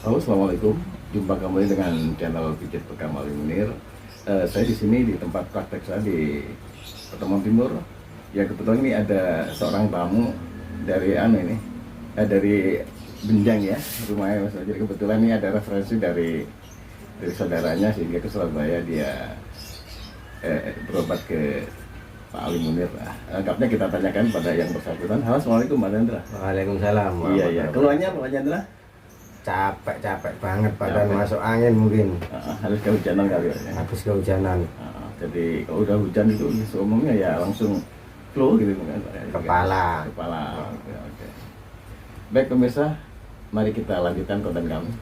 Halo, assalamualaikum. Jumpa kembali dengan channel Pijat Bekam Ali Munir. Saya di sini di tempat praktek saya di Pertemuan Timur. Ya kebetulan ini ada seorang tamu dari dari Benjang ya rumahnya Mas. Jadi kebetulan ini ada referensi dari saudaranya sehingga ke Surabaya dia berobat ke Pak Ali Munir. Nah, lengkapnya kita tanyakan pada yang bersangkutan. Halo, assalamualaikum Pak Chandra. Waalaikumsalam Iya iya. warahmatullahi Keluarnya wabarakatuh. Pak Chandra? Capek banget badan Capek. masuk angin mungkin Harus kehujanan kali ya. habis kehujanan. Jadi kalau udah hujan itu umumnya ya langsung flu gitu kan Pak, ya. Kepala. Oke, oke. Baik pemirsa, mari kita lanjutkan konten kami.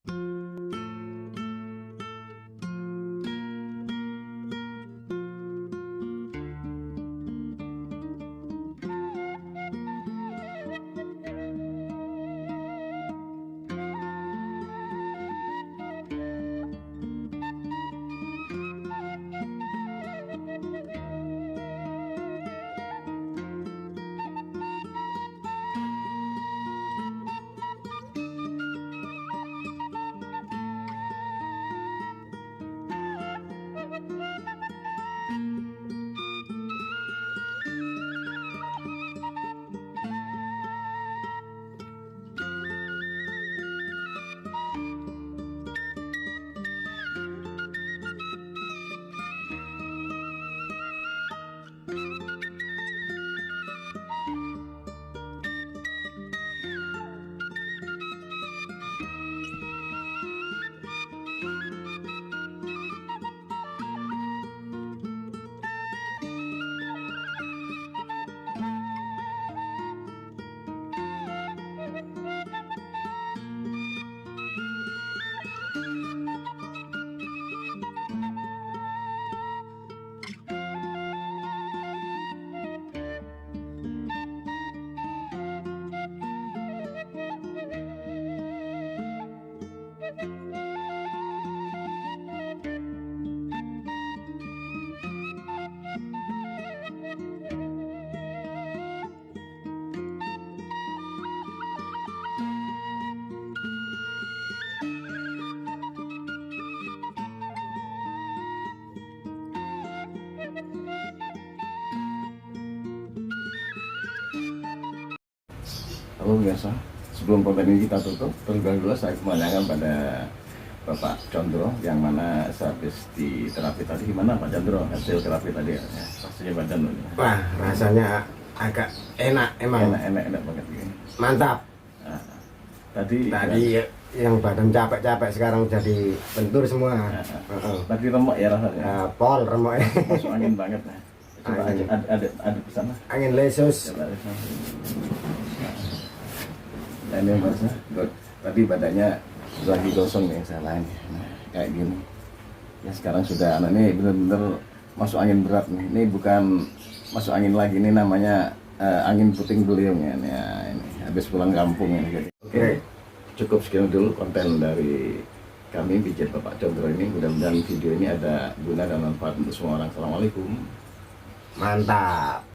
Halo pemirsa, sebelum konten ini kita tutup, terlebih dahulu saya menanyakan pada Bapak Condro yang mana sehabis di terapi tadi, gimana Pak Condro hasil terapi tadi ya? Rasanya badan loh. Wah, rasanya agak enak emang. Enak banget ini. Mantap. Nah, tadi Yang badan capek-capek sekarang jadi bentur semua. tadi remuk ya rasanya. Pol remuk. Masuk angin banget nah. Coba Angin. ada di sana. Angin lesus. Coba ada di sana. Nah ini mas, tadi badannya lagi gosong nih saya lain, nah, kayak gini. Ya sekarang sudah, anak ini bener-bener masuk angin berat nih. Ini bukan masuk angin lagi, ini namanya angin puting beliung ya. Ini habis pulang kampung ini. Oke, cukup sekian dulu konten dari kami pijat Bapak Condro ini. Mudah-mudahan video ini ada guna dan manfaat untuk semua orang. Assalamualaikum. Mantap.